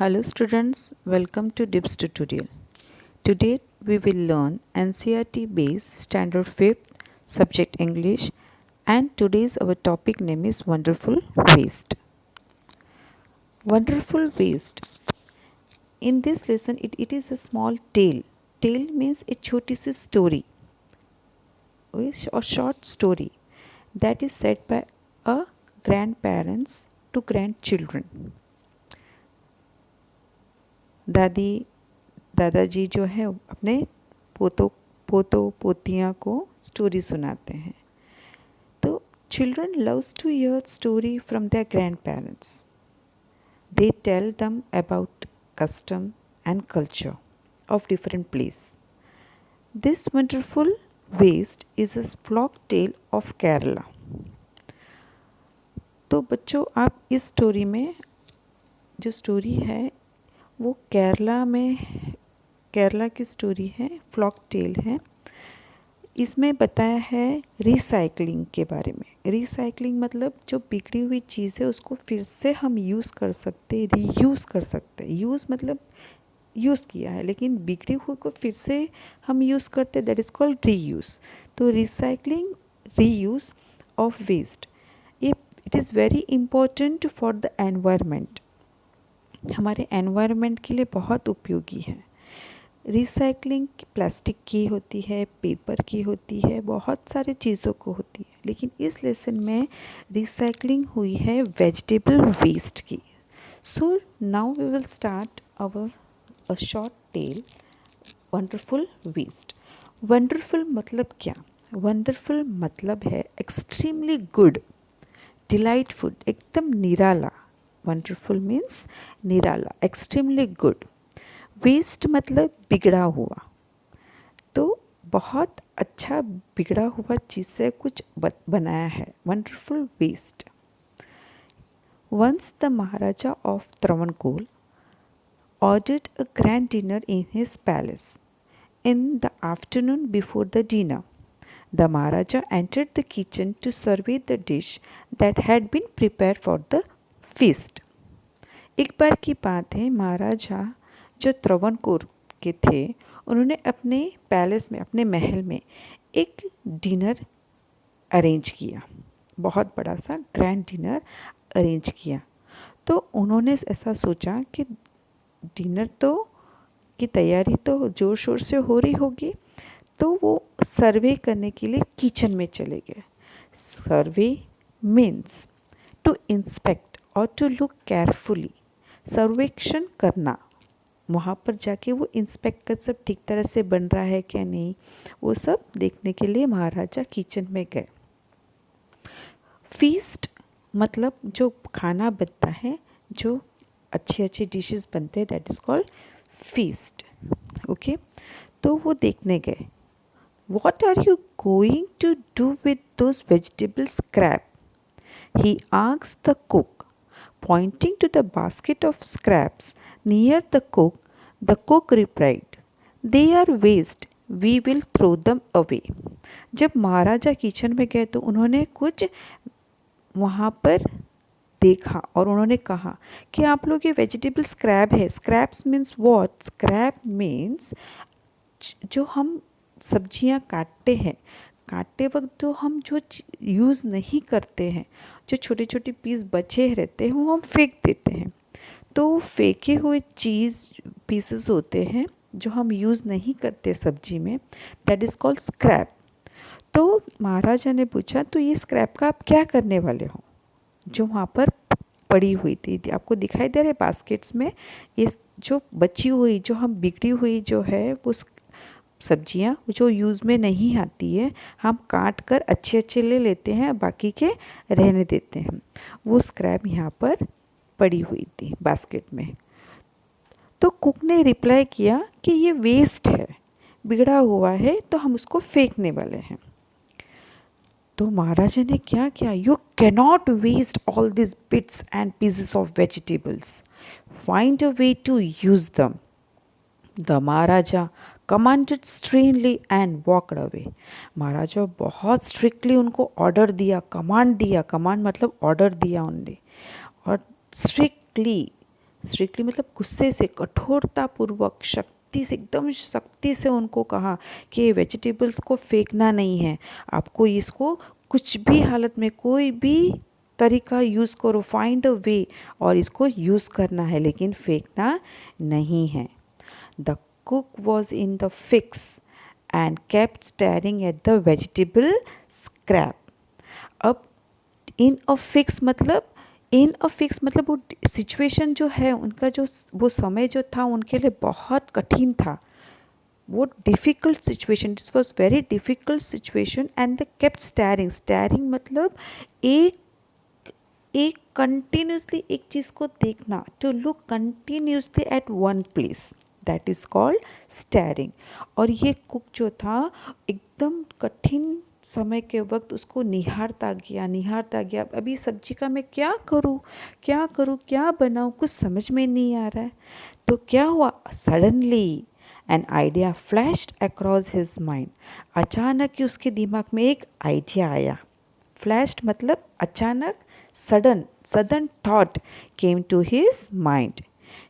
Hello students, welcome to DIPS tutorial. Today we will learn NCERT based standard 5th subject English, and today's our topic name is Wonderful Waste. Wonderful Waste. In this lesson it is a small tale. Tale means a choti si story or short story that is said by a grandparents to grandchildren. दादाजी जो है अपने पोतों पोतियाँ को story सुनाते हैं. तो children loves to hear story from their grandparents. They tell them about custom and culture of different place. This wonderful waste is a folk tale of Kerala. तो बच्चों, आप इस स्टोरी में जो स्टोरी है वो केरला की स्टोरी है, फ्लॉक टेल है. इसमें बताया है रिसाइकलिंग के बारे में. रिसाइकलिंग मतलब जो बिगड़ी हुई चीज़ है उसको फिर से हम यूज़ कर सकते, रीयूज़ कर सकते. यूज़ मतलब यूज़ किया है लेकिन बिगड़ी हुई को फिर से हम यूज़ करते, दैट इज़ कॉल्ड रीयूज़. तो रिसाइकलिंग, रीयूज़ ऑफ वेस्ट, ये it is very important for the environment. हमारे एनवायरनमेंट के लिए बहुत उपयोगी है. रिसाइकलिंग प्लास्टिक की होती है, पेपर की होती है, बहुत सारी चीज़ों को होती है. लेकिन इस लेसन में रिसाइकलिंग हुई है वेजिटेबल वेस्ट की. So now we will start our a short tale wonderful waste. Wonderful मतलब क्या? वंडरफुल मतलब है एक्सट्रीमली गुड, डिलाइटफुल, एकदम निराला. वंडरफुल मीन्स निराला, एक्सट्रीमली गुड. वेस्ट मतलब बिगड़ा हुआ. तो बहुत अच्छा बिगड़ा हुआ चीज़ से कुछ बनाया है. Wonderful waste. Once the maharaja of Travancore ordered a grand dinner in his palace. In the afternoon before the dinner, the Maharaja entered the kitchen to survey the dish that had been prepared for the feast. एक बार की बात है, महाराजा जो त्रवणकोर के थे उन्होंने अपने palace में, अपने महल में एक डिनर अरेंज किया. बहुत बड़ा सा ग्रैंड डिनर अरेंज किया. तो उन्होंने ऐसा सोचा कि डिनर तो की तैयारी तो ज़ोर शोर से हो रही होगी, तो वो सर्वे करने के लिए किचन में चले गए. सर्वे मीन्स टू इंस्पेक्ट और टू लुक केयरफुली. सर्वेक्षण करना, वहाँ पर जाके वो इंस्पेक्ट कर सब ठीक तरह से बन रहा है क्या नहीं, वो सब देखने के लिए महाराजा किचन में गए. फीस्ट मतलब जो खाना बनता है, जो अच्छी अच्छी डिशेस बनते हैं, that is called feast. Okay, तो वो देखने गए. What are you going to do with those vegetable scrap? He asked the cook. Pointing to the basket of scraps near the cook replied, "They are waste. We will throw them away." जब महाराजा kitchen में गए तो उन्होंने कुछ वहाँ पर देखा और उन्होंने कहा कि आप लोग ये वेजिटेबल स्क्रैप है. Scraps means what? Scrap means जो हम सब्जियां काटते हैं, काटते वक्त तो हम जो यूज़ नहीं करते हैं, जो छोटे छोटे पीस बचे रहते हैं वो हम फेंक देते हैं. तो फेंके हुए पीसेस होते हैं जो हम यूज़ नहीं करते सब्जी में, दैट इज़ कॉल्ड स्क्रैप. तो महाराजा ने पूछा, तो ये स्क्रैप का आप क्या करने वाले हो? जो वहाँ पर पड़ी हुई थी, आपको दिखाई दे रहे बास्केट्स में, ये जो बची हुई, जो हम बिगड़ी हुई जो है वो सब्जियां जो यूज़ में नहीं आती है, हम काट कर अच्छे अच्छे ले लेते हैं, बाकी के रहने देते हैं. वो स्क्रैप यहाँ पर पड़ी हुई थी बास्केट में. तो कुक ने रिप्लाई किया कि ये वेस्ट है, बिगड़ा हुआ है, तो हम उसको फेंकने वाले हैं. तो महाराजा ने क्या किया? You cannot waste all this bits and pieces of vegetables. Find a way to use them. The maharaja commanded sternly and walked away. Maharaja बहुत स्ट्रिक्टली उनको ऑर्डर दिया, कमांड दिया. कमांड मतलब ऑर्डर दिया उनने, और स्ट्रिक्टली स्ट्रिक्टली मतलब गुस्से से, कठोरतापूर्वक, शक्ति से, एकदम शक्ति से उनको कहा कि वेजिटेबल्स को फेंकना नहीं है, आपको इसको कुछ भी हालत में कोई भी तरीका यूज़ करो, फाइंड अ वे, और इसको यूज़ करना है लेकिन फेंकना नहीं है. The cook was in the fix and kept staring at the vegetable scrap. अब इन अ फिक्स मतलब वो सिचुएशन जो है उनका, जो वो समय जो था उनके लिए बहुत कठिन था. वो difficult situation, this was very difficult situation and the kept staring मतलब एक एक कंटिन्यूसली एक चीज़ को देखना, to look continuously at one place, that is called staring. और ये कुक जो था एकदम कठिन समय के वक्त उसको निहारता गया. अभी सब्जी का मैं क्या करूँ, क्या बनाऊँ, कुछ समझ में नहीं आ रहा है. तो क्या हुआ, suddenly an idea flashed across his mind. अचानक ही उसके दिमाग में एक आइडिया आया. फ्लैश्ड मतलब अचानक, sudden thought came to his mind.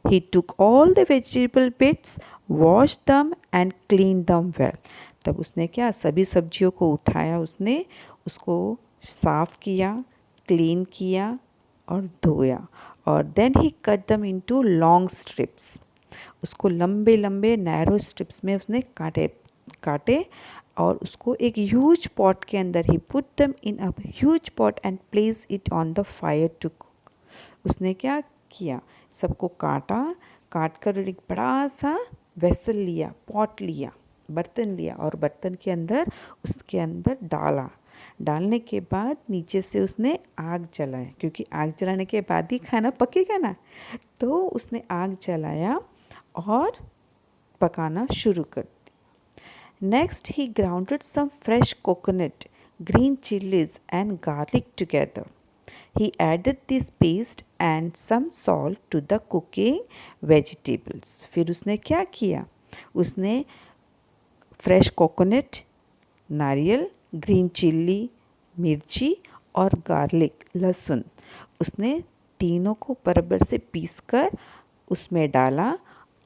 He took all the vegetable bits, washed them and cleaned them well. तब उसने क्या, सभी सब्जियों को उठाया, उसने उसको साफ किया, क्लीन किया और धोया. और देन ही कट दम इनटू लॉन्ग स्ट्रिप्स. उसको लंबे लंबे नैरो स्ट्रिप्स में उसने काटे और उसको एक ह्यूज पॉट के अंदर ही put them in a huge pot and place it on the fire to cook. उसने क्या किया, सबको काट कर एक बड़ा सा वेसल लिया, पॉट लिया, बर्तन लिया और बर्तन के अंदर उसके अंदर डालने के बाद नीचे से उसने आग जलाया, क्योंकि आग जलाने के बाद ही खाना पकेगा ना. तो उसने आग जलाया और पकाना शुरू कर. Next, he grounded some fresh coconut, green chilies and garlic together. He added this paste and some salt to the cooking vegetables. फिर उसने क्या किया, उसने फ्रेश कोकोनट, नारियल, ग्रीन चिल्ली, मिर्ची और गार्लिक, लहसुन, उसने तीनों को बराबर से पीसकर उसमें डाला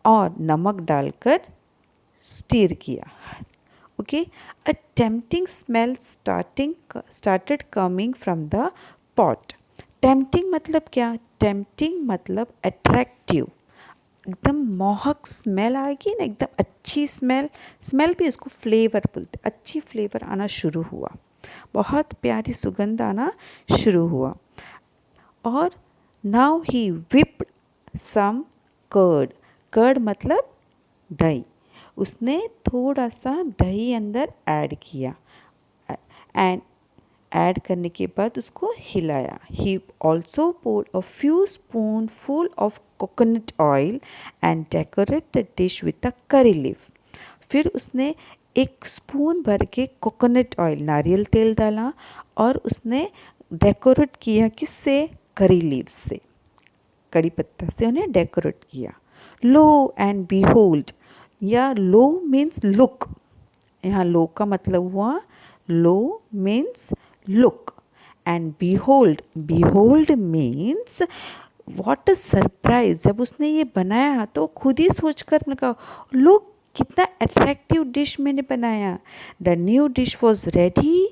और नमक डालकर स्टीर किया. Okay, a tempting smell started coming from the pot. Tempting मतलब क्या, tempting मतलब attractive, एकदम मोहक स्मेल आएगी ना, एकदम अच्छी स्मेल भी इसको फ्लेवर बोलते, अच्छी फ्लेवर आना शुरू हुआ, बहुत प्यारी सुगंध आना शुरू हुआ. और now he whipped some curd मतलब दही. उसने थोड़ा सा दही अंदर ऐड किया एंड ऐड करने के बाद उसको हिलाया. He also poured a few spoonful of coconut oil and decorate the dish with a curry leaf. फिर उसने एक स्पून भर के कोकोनट ऑयल, नारियल तेल डाला और उसने डेकोरेट किया, किससे, करी लीव्स से, कड़ी पत्ता से उन्हें डेकोरेट किया. लो एंड बीहोल्ड, या लो मीन्स लुक, यहाँ लो का मतलब हुआ, lo means look and behold means what a surprise. जब उसने ये बनाया तो खुद ही सोचकर मैंने कहा, लुक कितना अट्रैक्टिव डिश मैंने बनाया. The new dish was ready,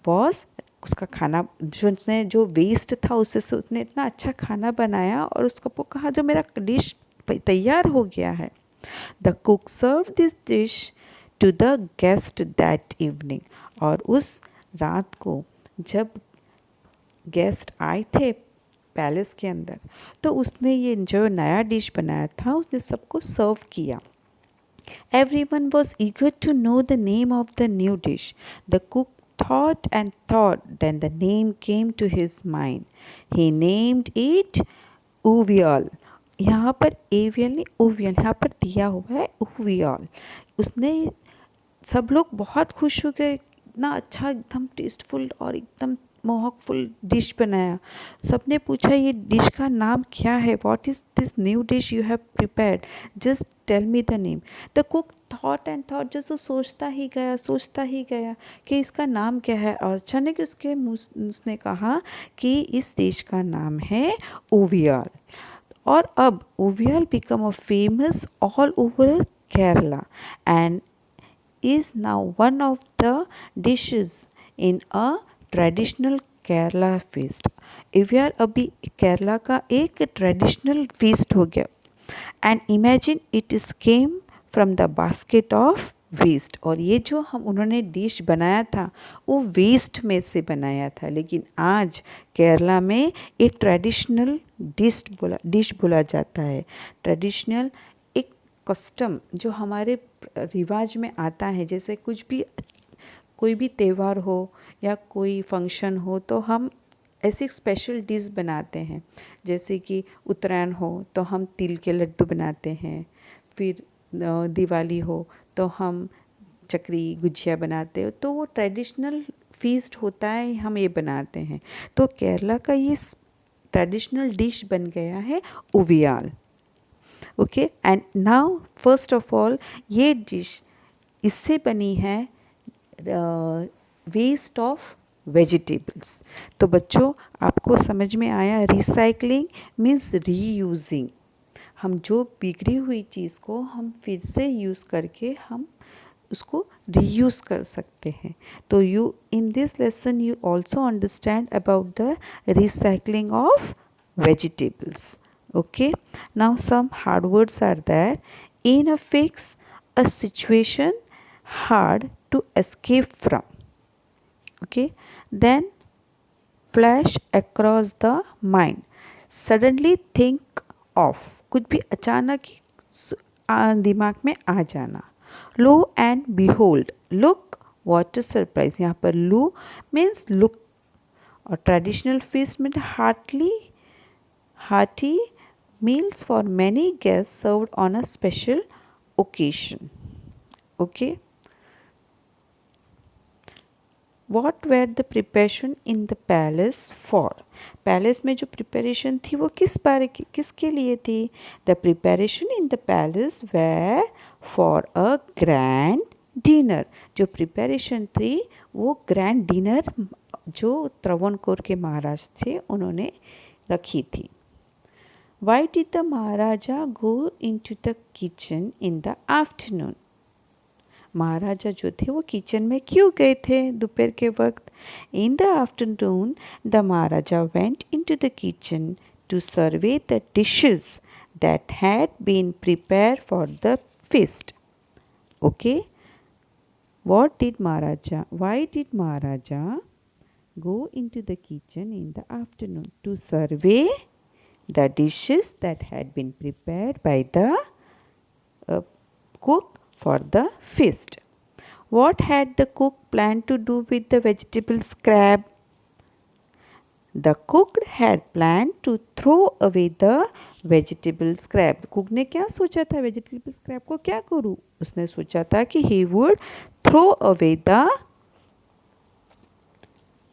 उसका खाना जो उसने जो वेस्ट था उससे उसने इतना अच्छा खाना बनाया और उसको कहा जो मेरा डिश तैयार हो गया है. The cook served this dish to the guest that evening. और उस रात को जब गेस्ट आए थे पैलेस के अंदर, तो उसने ये जो नया डिश बनाया था उसने सबको सर्व किया. Everyone was eager to know the name of the new dish. The cook thought and thought, then the name came to his mind. He named it Uvial. यहाँ पर एवियल नहीं ओवियल, यहाँ पर दिया हुआ है ओवियल. उसने, सब लोग बहुत खुश हो गए, इतना अच्छा एकदम टेस्टफुल और एकदम मोहकफुल डिश बनाया. सबने पूछा ये डिश का नाम क्या है, what is this new dish you have prepared, just tell me the name. The cook thought and thought, जैसे सोचता ही गया कि इसका नाम क्या है. और अचानक उसने कहा कि इस डिश का नाम है ओवियल. और अब उवियाल become a famous all over Kerala and is now one of the dishes in a traditional Kerala feast. उवियाल अभी केरला का एक ट्रेडिशनल फीस्ट हो गया and imagine it is came from the basket of waste. और ये जो हम उन्होंने डिश बनाया था वो वेस्ट में से बनाया था, लेकिन आज केरला में एक ट्रेडिशनल डिश बोला जाता है। ट्रेडिशनल एक कस्टम जो हमारे रिवाज में आता है, जैसे कोई भी त्यौहार हो या कोई फंक्शन हो तो हम ऐसी स्पेशल डिश बनाते हैं। जैसे कि उत्तरायण हो तो हम तिल के लड्डू बनाते हैं, फिर दिवाली हो तो हम चकरी गुजिया बनाते हो, तो वो ट्रेडिशनल फीस्ट होता है, हम ये बनाते हैं। तो केरला का ये ट्रेडिशनल डिश बन गया है avial. Okay, and now first of all ये डिश इससे बनी है वेस्ट ऑफ वेजिटेबल्स। तो बच्चों आपको समझ में आया, रिसाइकलिंग मीन्स रीयूजिंग। हम जो बिगड़ी हुई चीज़ को हम फिर से यूज़ करके हम उसको रीयूज़ कर सकते हैं। तो you in this lesson you also understand about the recycling of vegetables. Okay, now some hard words are there. In a fix, a situation hard to escape from. Okay, then flash across the mind, suddenly think of, कुछ भी अचानक दिमाग में आ जाना। Lo and behold, look what a surprise। यहाँ पर lo means look और ट्रेडिशनल फीस्ट में hearty meals for many guests served on a special occasion. Okay, what were the preparation in the palace for? Palace में जो preparation थी वो किसके लिए थी? The preparation in the palace were for a grand dinner। जो preparation थी वो ग्रैंड डिनर जो त्रावणकोर के महाराज थे उन्होंने रखी थी। Why did the Maharaja go into the kitchen in the afternoon? महाराजा जो थे वो किचन में क्यों गए थे दोपहर के वक्त? In the afternoon, the Maharaja went into the kitchen to survey the dishes that had been prepared for the feast. Okay, what did Maharaja? Why did Maharaja go into the kitchen in the afternoon? To survey the dishes that had been prepared by the cook for the feast. What had the cook planned to do with the vegetable scrap? The cook had planned to throw away the vegetable scrap. Cook ने क्या सोचा था vegetable scrap को क्या करूँ? उसने सोचा था कि he would throw away the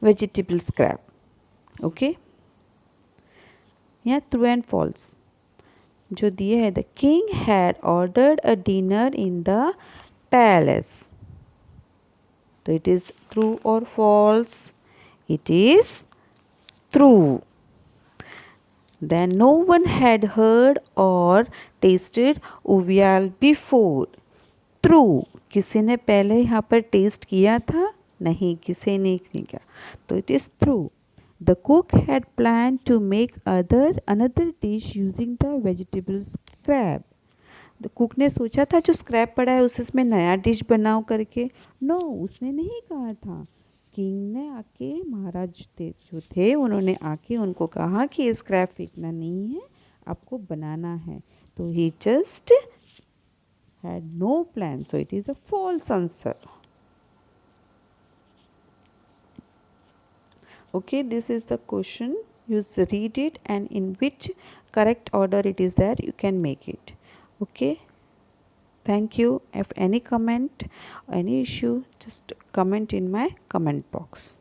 vegetable scrap. Okay, यहाँ ट्रू एंड फॉल्स जो दिए है। The king had ordered a dinner in the palace, तो इट इज ट्रू और false? It is true. Then no one had heard और tasted aviyal before, true. किसी ने पहले यहाँ पर टेस्ट किया था? नहीं, किसी ने नहीं किया, तो it is true. The cook had planned to make another dish using the vegetable scrap. The cook ने सोचा था जो स्क्रैप पड़ा है उसमें नया डिश बनाओ करके। नो, उसने नहीं कहा था। किंग ने आके महाराज जो थे उन्होंने आके उनको कहा कि ये स्क्रैप फेंकना नहीं है, आपको बनाना है। तो he just had no plan, so it is a false answer. Okay, this is the question, you read it and in which correct order it is there you can make it. Okay, thank you. If any comment, any issue, just comment in my comment box.